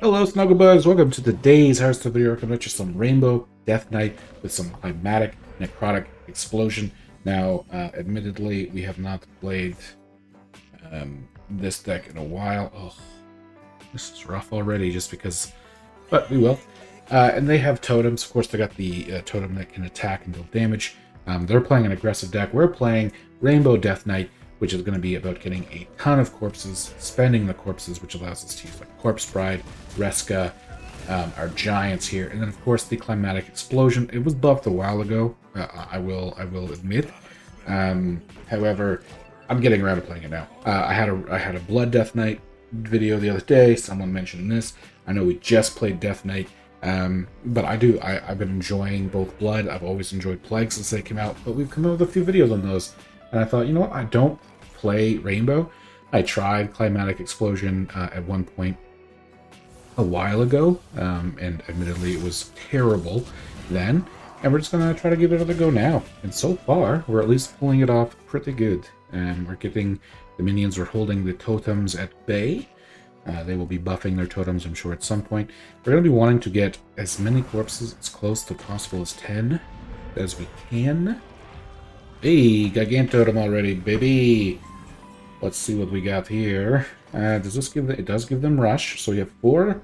Hello, Snugglebugs. Welcome to today's Hearthstone video. We're just some Rainbow Death Knight with some Climatic Necrotic Explosion. Now, admittedly, we have not played this deck in a while. Oh, this is rough already just because, but we will. And they have totems. Of course, they got the totem that can attack and deal damage. They're playing an aggressive deck. We're playing Rainbow Death Knight, which is going to be about getting a ton of corpses, spending the corpses, which allows us to use like Corpse Bride, Reska, our giants here, and then of course the Climatic Explosion. It was buffed a while ago, I will admit. However, I'm getting around to playing it now. I had a Blood Death Knight video the other day. Someone mentioned this. I know we just played Death Knight, but I've been enjoying both Blood. I've always enjoyed Plague since they came out, but we've come out with a few videos on those, and I thought, you know what, I don't play Rainbow. I tried Climatic Explosion at one point a while ago, and admittedly it was terrible then, and we're just gonna try to give it another go now. And so far, we're at least pulling it off pretty good. And we're getting the minions are holding the totems at bay. They will be buffing their totems, I'm sure, at some point. We're going to be wanting to get as many corpses as close to possible as 10 as we can. Hey, Gigantotem already, baby! Let's see what we got here. Does this give them... It does give them Rush. So we have 4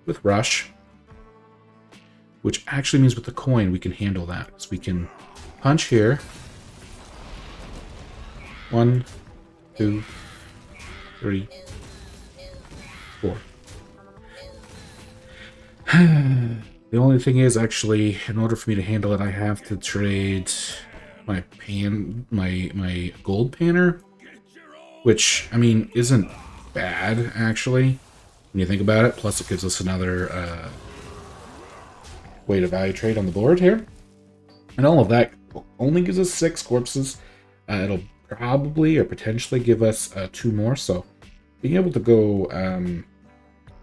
with Rush. Which actually means with the coin we can handle that. So we can punch here. 1, 2, 3, 4. The only thing is, actually, in order for me to handle it, I have to trade my gold panner, which, I mean, isn't bad, actually, when you think about it. Plus, it gives us another way to value trade on the board here. And all of that only gives us 6 corpses. It'll probably or potentially give us 2 more, so being able to go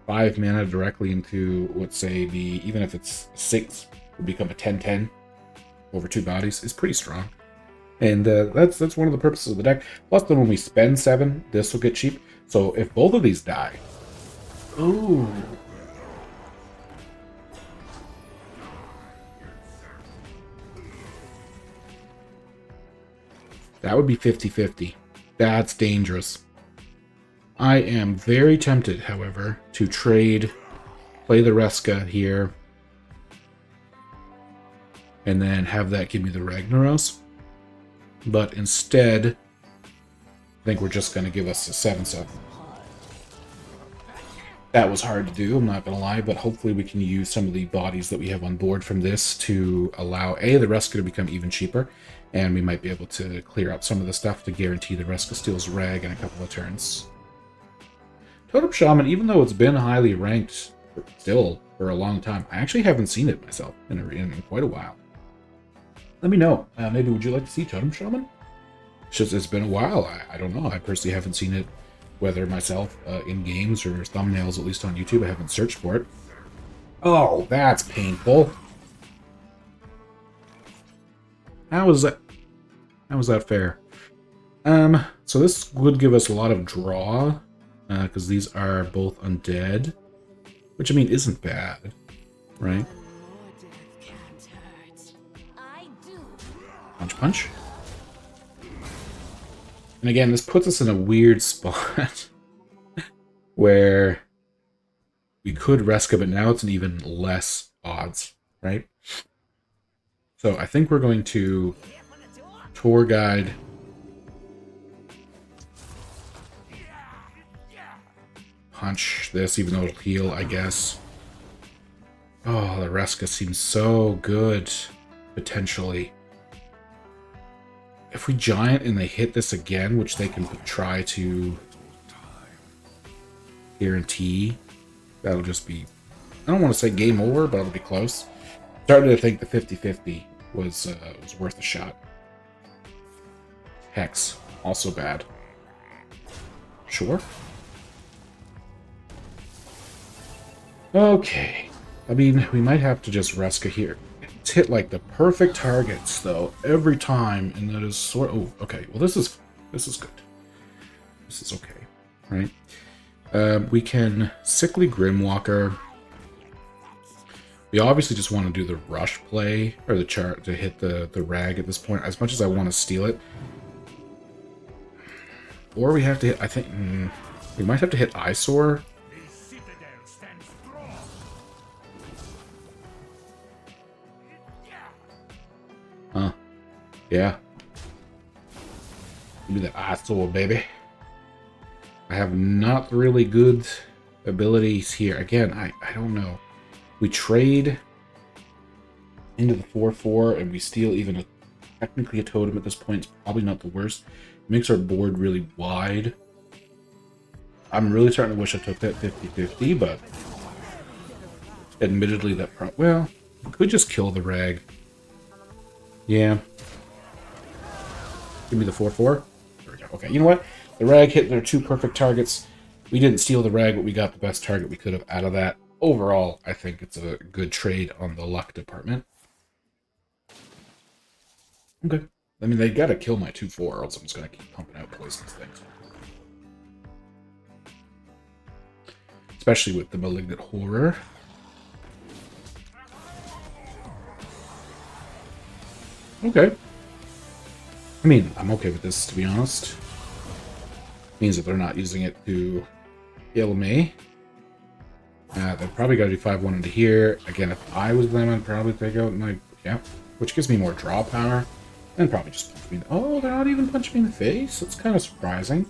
5 mana directly into, let's say, even if it's 6, would become a 10/10 over 2 bodies is pretty strong. And that's one of the purposes of the deck. Plus, then when we spend 7, this will get cheap. So if both of these die... Ooh. That would be 50-50. That's dangerous. I am very tempted, however, to play the Reska here, and then have that give me the Ragnaros. But instead, I think we're just going to give us a 7/7. That was hard to do, I'm not going to lie, but hopefully we can use some of the bodies that we have on board from this to allow, A, the Reska to become even cheaper, and we might be able to clear out some of the stuff to guarantee the Reska steals Rag in a couple of turns. Totem Shaman, even though it's been highly ranked still for a long time, I actually haven't seen it myself in quite a while. Let me know. Maybe would you like to see Totem Shaman? It's been a while. I don't know. I personally haven't seen it, whether myself in games or thumbnails, at least on YouTube. I haven't searched for it. Oh, that's painful. How is that fair? So this would give us a lot of draw, because these are both undead, which, I mean, isn't bad, right? Punch, punch. And again, this puts us in a weird spot where we could Reska, but now it's an even less odds, right? So I think we're going to Tour Guide. Punch this, even though it'll heal, I guess. Oh, the Reska seems so good, potentially. If we Giant and they hit this again, which they can try to guarantee, that'll just be, I don't want to say game over, but it'll be close. Started to think the 50-50 was worth a shot. Hex, also bad. Sure. Okay. I mean, we might have to just Reska here. It's hit like the perfect targets though every time, and that is sort. Oh, okay. Well, this is good. This is okay, right? We can Sickly Grimwalker. We obviously just want to do the rush play, or the chart to hit the rag at this point, as much as I want to steal it. Or we have to hit, I think, we might have to hit Eyesore. Huh. Yeah. Give me that Eyesore, baby. I have not really good abilities here. Again, I don't know. We trade into the 4/4 and we steal even technically a totem at this point. It's probably not the worst. It makes our board really wide. I'm really starting to wish I took that 50-50, but admittedly that well, we could just kill the rag. Yeah. Give me the 4/4. There we go. Okay, you know what? The rag hit their 2 perfect targets. We didn't steal the rag, but we got the best target we could have out of that. Overall, I think it's a good trade on the luck department. Okay. I mean, they gotta kill my 2/4, or else I'm just gonna keep pumping out poisonous things. Especially with the Malignant Horror. Okay. I mean, I'm okay with this, to be honest. Means that they're not using it to kill me. They've probably got to do 5-1 into here. Again, if I was them, I'd probably take out my... Yeah, which gives me more draw power. And probably just punch me in the... Oh, they're not even punching me in the face? That's kind of surprising.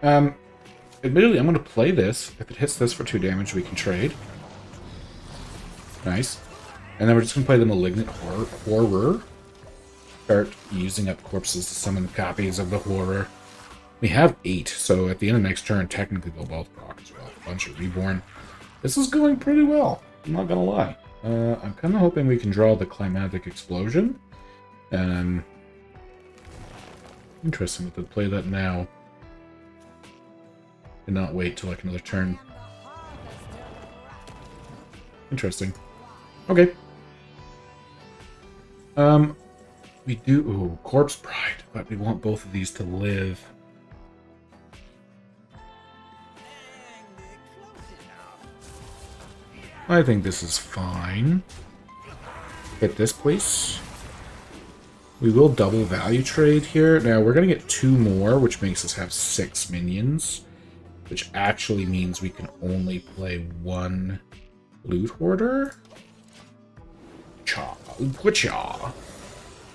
Admittedly, I'm going to play this. If it hits this for 2 damage, we can trade. Nice. And then we're just going to play the Malignant Horror. Start using up corpses to summon copies of the Horror. We have 8, so at the end of next turn, technically they'll both proc as well. A bunch of Reborn. This is going pretty well, I'm not gonna lie. I'm kind of hoping we can draw the Climatic Explosion. Interesting that they'd play that now. And not wait till like another turn. Interesting. Okay. We do... Ooh, Corpse Pride, but we want both of these to live. I think this is fine. Hit this, please. We will double value trade here. Now, we're going to get 2 more, which makes us have 6 minions. Which actually means we can only play 1 Loot Hoarder. Cha.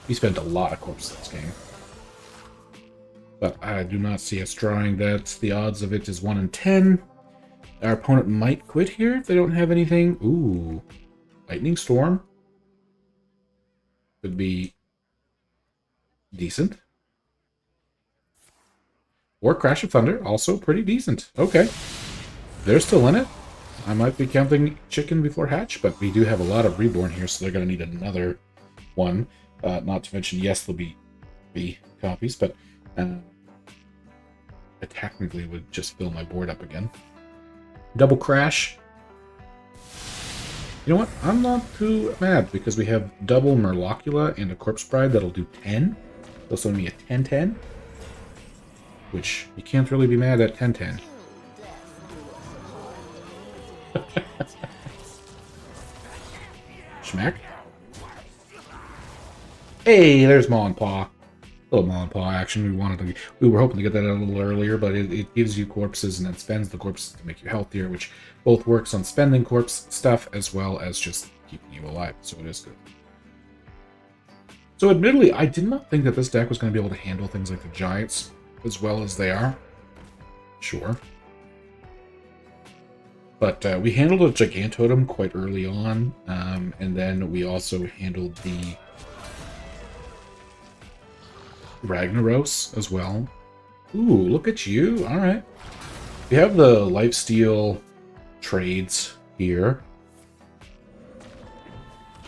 We spent a lot of corpses this game. But I do not see us drawing that. The odds of it is 1 in 10. Our opponent might quit here if they don't have anything. Ooh. Lightning Storm. Could be decent. Or Crash of Thunder. Also pretty decent. Okay. They're still in it. I might be counting chicken before hatch, but we do have a lot of Reborn here, so they're going to need another one. Not to mention, yes, there'll be copies, but I technically would just fill my board up again. Double Crash. You know what? I'm not too mad because we have double Murlocula and a Corpse Bride that'll do 10. They'll send me a 10-10. Which you can't really be mad at 10-10. Schmack. Hey, there's Maw and Paw. A little Maw and Paw action. We were hoping to get that out a little earlier, but it gives you corpses and then spends the corpses to make you healthier, which both works on spending corpse stuff as well as just keeping you alive. So it is good. So admittedly, I did not think that this deck was going to be able to handle things like the Giants as well as they are. Sure. But we handled a Gigantotem quite early on, and then we also handled the Ragnaros as well. Ooh, look at you. Alright. We have the Lifesteal trades here.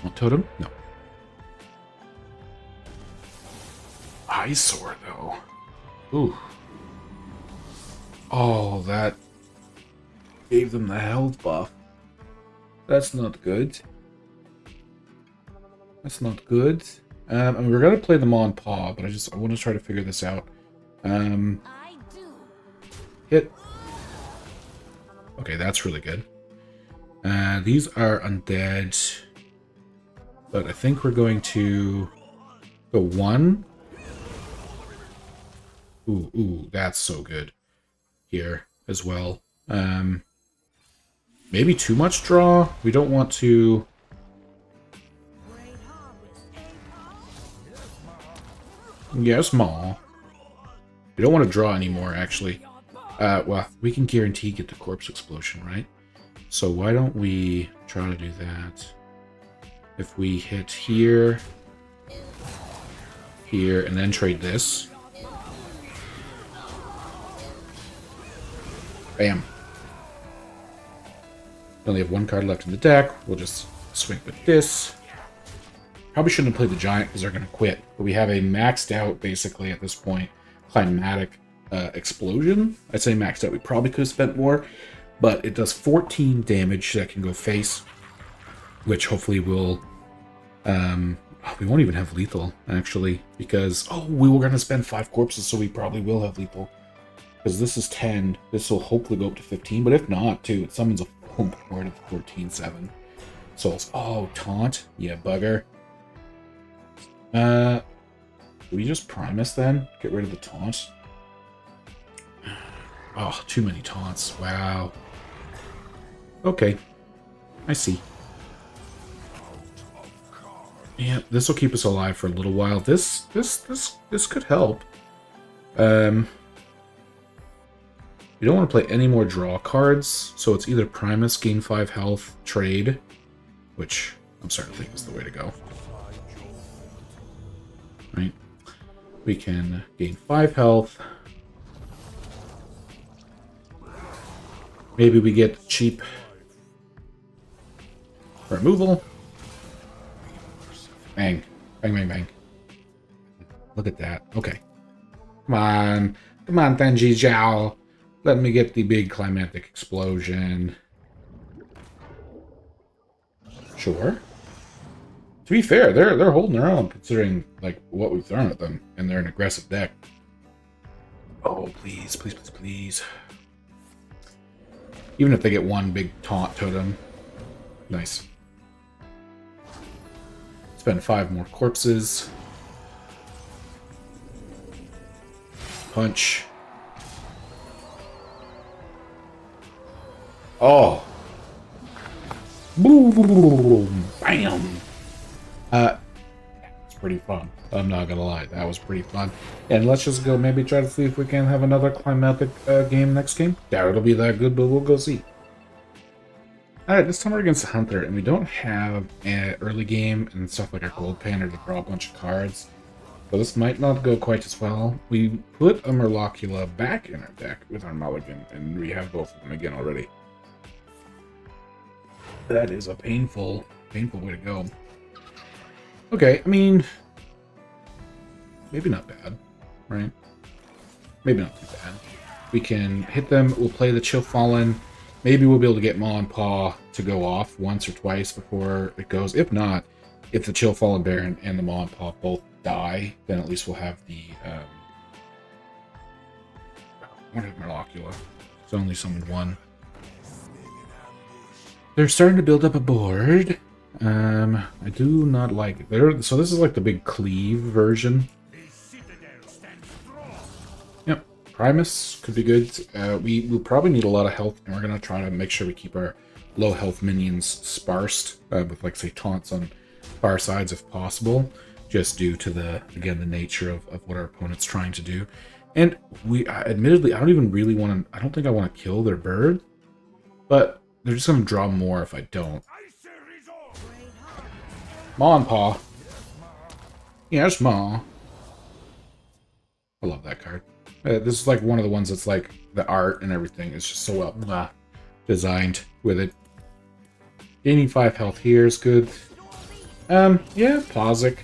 Want Totem? No. Eyesore, though. Ooh. Oh, that gave them the health buff. That's not good. That's not good. I mean, we're gonna play them on Paw, but I want to try to figure this out. Hit. Okay, that's really good. These are undead. But I think we're going to go 1. Ooh, that's so good here as well. Maybe too much draw. We don't want to. Yes, Ma. We don't want to draw anymore, actually. Well, we can guarantee get the corpse explosion, right? So why don't we try to do that? If we hit here, here, and then trade this. Bam. We only have 1 card left in the deck. We'll just swing with this. Probably shouldn't have played the giant because they're going to quit. But we have a maxed out, basically, at this point, climatic explosion. I'd say maxed out. We probably could have spent more. But it does 14 damage that can go face. Which hopefully will... we won't even have lethal, actually. Because, we were going to spend 5 corpses, so we probably will have lethal. Because this is 10. This will hopefully go up to 15. But if not, too, it summons a full board of 14-7. Souls. Oh, taunt? Yeah, bugger. Do we just Primus then? Get rid of the taunt? Oh, too many taunts. Wow. Okay. I see. Yeah, this will keep us alive for a little while. This could help. You don't want to play any more draw cards, so it's either Primus, gain 5 health, trade, which I'm starting to think is the way to go. Right? We can gain 5 health. Maybe we get cheap removal. Bang. Bang, bang, bang. Look at that. Okay. Come on. Come on, Tenji Zhao. Let me get the big climatic explosion. Sure. To be fair, they're holding their own considering like what we've thrown at them, and they're an aggressive deck. Oh, please, please, please, please. Even if they get 1 big taunt totem. Nice. Spend 5 more corpses. Punch. Oh. Boom. Bam. It's pretty fun. I'm not gonna lie. That was pretty fun. And let's just go maybe try to see if we can have another climatic game next game. Doubt it'll be that good, but we'll go see. Alright, this time we're against Hunter, and we don't have an early game and stuff like a gold panner to draw a bunch of cards. So this might not go quite as well. We put a Murloc back in our deck with our Mulligan, and we have both of them again already. That is a painful way to go. Okay, I mean, maybe not bad, right? Maybe not too bad. We can hit them, we'll play the Chill Fallen. Maybe we'll be able to get Maw and Paw to go off once or twice before it goes. If not, if the Chill Fallen Baron and the Maw and Paw both die, then at least we'll have the what is Murloc? It's only summoned 1. They're starting to build up a board. I do not like it. So this is like the big cleave version. Yep, Primus could be good. We'll probably need a lot of health, and we're gonna try to make sure we keep our low health minions sparsed with, like, say, taunts on far sides if possible, just due to the nature of what our opponent's trying to do. And we, admittedly, I don't even really want to. I don't think I want to kill their bird, but they're just gonna draw more if I don't. Maw and Paw. Yes, Maw. I love that card. This is like one of the ones that's like the art and everything is just so well designed with it. Gaining 5 health here is good. Yeah, Plosic.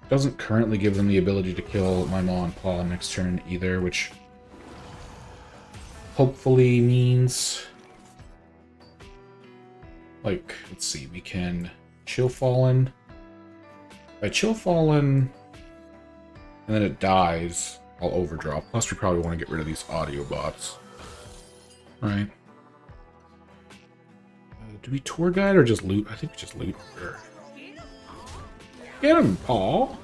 Doesn't currently give them the ability to kill my Maw and Paw next turn either, which hopefully means, like, let's see, we can Chill Fallen. If I Chill Fallen and then it dies, I'll overdraw. Plus we probably want to get rid of these audio bots. Right. Do we tour guide or just loot? I think we just loot. Sure. Get him, Paul.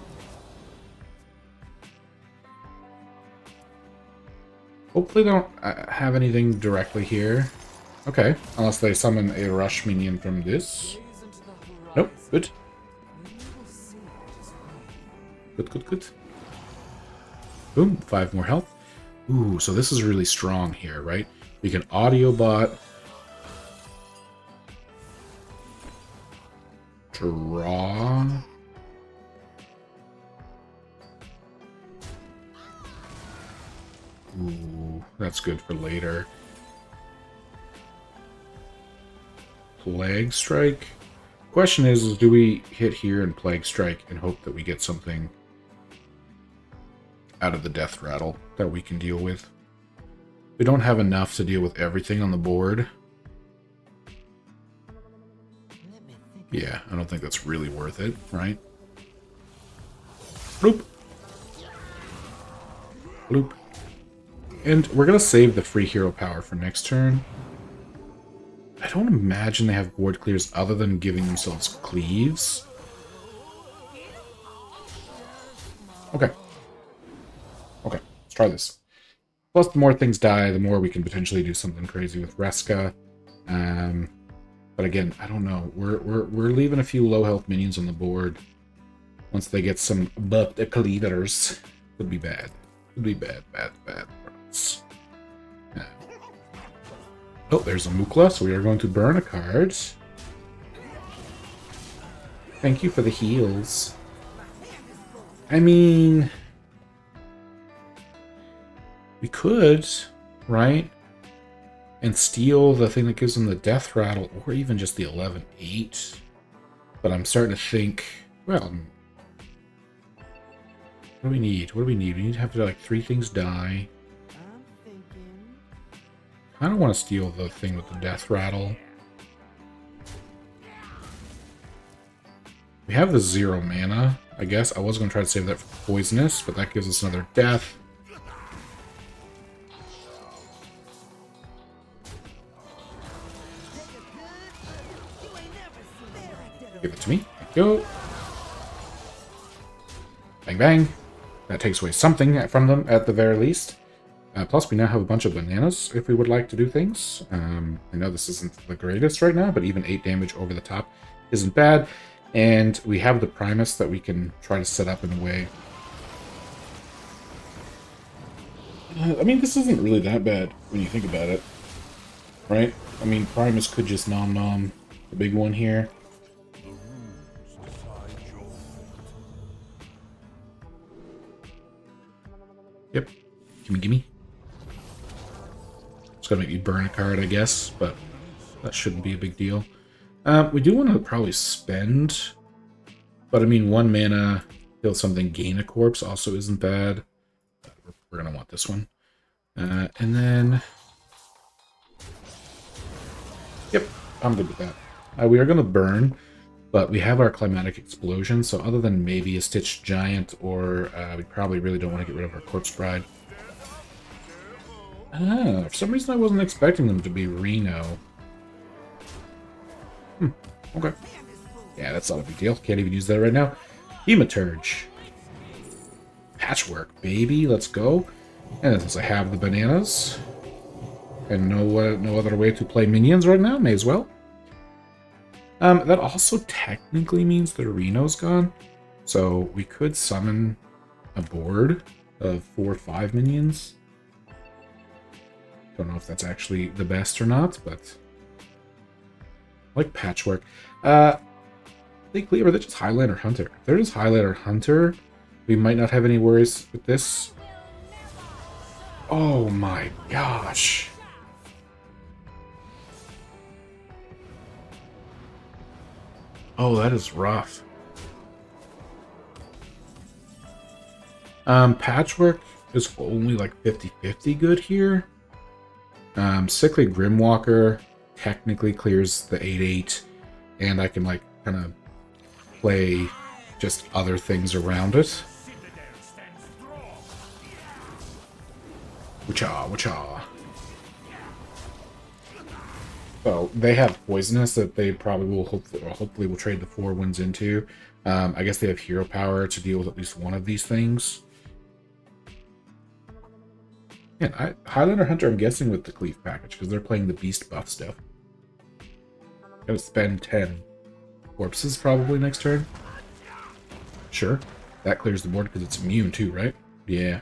Hopefully they don't have anything directly here. Okay, unless they summon a rush minion from this. Nope, good. Good. Boom, 5 more health. Ooh, so this is really strong here, right? We can audio bot. Draw. Ooh, that's good for later. Plague Strike. Question is do we hit here and Plague Strike and hope that we get something out of the Death Rattle that we can deal with? We don't have enough to deal with everything on the board. Yeah, I don't think that's really worth it, right? Bloop. Bloop. And we're going to save the free hero power for next turn. I don't imagine they have board clears other than giving themselves cleaves. Okay. Okay, let's try this. Plus, the more things die, the more we can potentially do something crazy with Reska. But again, I don't know. We're leaving a few low health minions on the board. Once they get some buffed cleavers, could be bad. Could be bad for us. Oh, there's a Mukla, so we are going to burn a card. Thank you for the heals. I mean, we could, right? And steal the thing that gives them the Death Rattle, or even just the 11-8. But I'm starting to think, well, what do we need? What do we need? We need to have like 3 things die. I don't want to steal the thing with the Death Rattle. We have the 0 mana, I guess. I was going to try to save that for Poisonous, but that gives us another death. Give it to me. Thank you. Bang, bang. That takes away something from them, at the very least. Plus, we now have a bunch of bananas, if we would like to do things. I know this isn't the greatest right now, but even 8 damage over the top isn't bad. And we have the Primus that we can try to set up in a way. I mean, this isn't really that bad when you think about it. Right? I mean, Primus could just nom-nom the big one here. Yep. Gimme. It's gonna make me burn a card, I guess, but that shouldn't be a big deal. We do want to probably spend, but I mean, 1 mana, kill something, gain a corpse also isn't bad. We're gonna want this one. And then, yep, I'm good with that. We are gonna burn, but we have our Climatic Explosion, so other than maybe a Stitched Giant, or we probably really don't want to get rid of our Corpse Bride. For some reason I wasn't expecting them to be Reno. Okay. Yeah, that's not a big deal. Can't even use that right now. Hematurge. Patchwork, baby. Let's go. And since I have the bananas, and no other way to play minions right now, may as well. That also technically means the Reno's gone. So we could summon a board of 4 or 5 minions. Don't know if that's actually the best or not, but I like Patchwork. They clear, or they just Highlander Hunter. If they're just Highlander Hunter, we might not have any worries with this. Oh my gosh. Oh, that is rough. Patchwork is only like 50-50 good here. Sickly Grimwalker technically clears the 8-8, and I can like kind of play just other things around it. Wacha, wacha. Well, they have poisonous that they probably will hopefully will trade the 4 wins into. I guess they have hero power to deal with at least one of these things. Yeah, Highlander Hunter, I'm guessing with the Cleave package, because they're playing the Beast buff stuff. Gotta spend 10 corpses probably next turn. Sure. That clears the board because it's immune too, right? Yeah.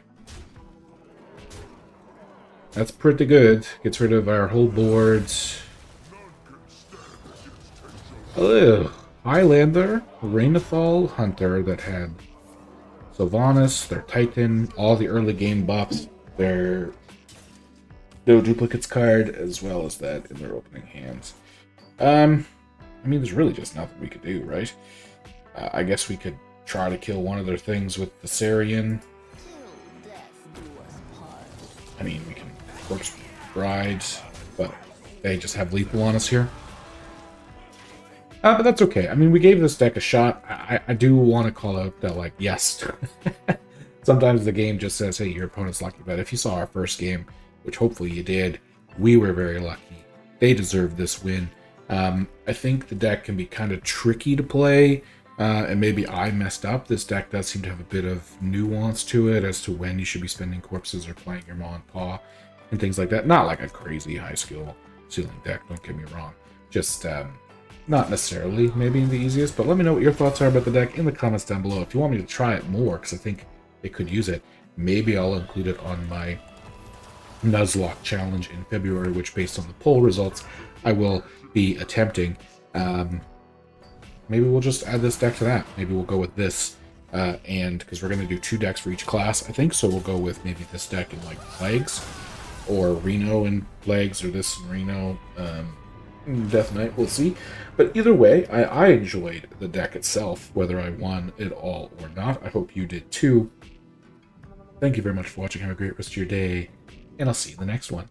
That's pretty good. Gets rid of our whole board. Ugh. Highlander, Rainfall Hunter that had Sylvanas, their Titan, all the early game buffs, their no duplicates card, as well as that in their opening hands. I mean, there's really just nothing we could do, right? I guess we could try to kill one of their things with the Sarian. I mean, we can Corpse Bride, but they just have lethal on us here. But that's okay. I mean, we gave this deck a shot. I do want to call out that, like, yes. Sometimes the game just says, hey, your opponent's lucky. But if you saw our first game, which hopefully you did, we were very lucky. They deserved this win. I think the deck can be kind of tricky to play. And maybe I messed up. This deck does seem to have a bit of nuance to it as to when you should be spending corpses or playing your Maw and Paw and things like that. Not like a crazy high skill ceiling deck, don't get me wrong. Just not necessarily maybe the easiest, but let me know what your thoughts are about the deck in the comments down below. If you want me to try it more, because I think it could use it, maybe I'll include it on my Nuzlocke challenge in February, which based on the poll results, I will be attempting. Maybe we'll just add this deck to that. Maybe we'll go with this, and because we're going to do 2 decks for each class, I think, so we'll go with maybe this deck in like Plagues, or Reno and Plagues, or this in Reno, Death Knight, we'll see. But either way, I enjoyed the deck itself, whether I won it all or not. I hope you did too. Thank you very much for watching. Have a great rest of your day, and I'll see you in the next one.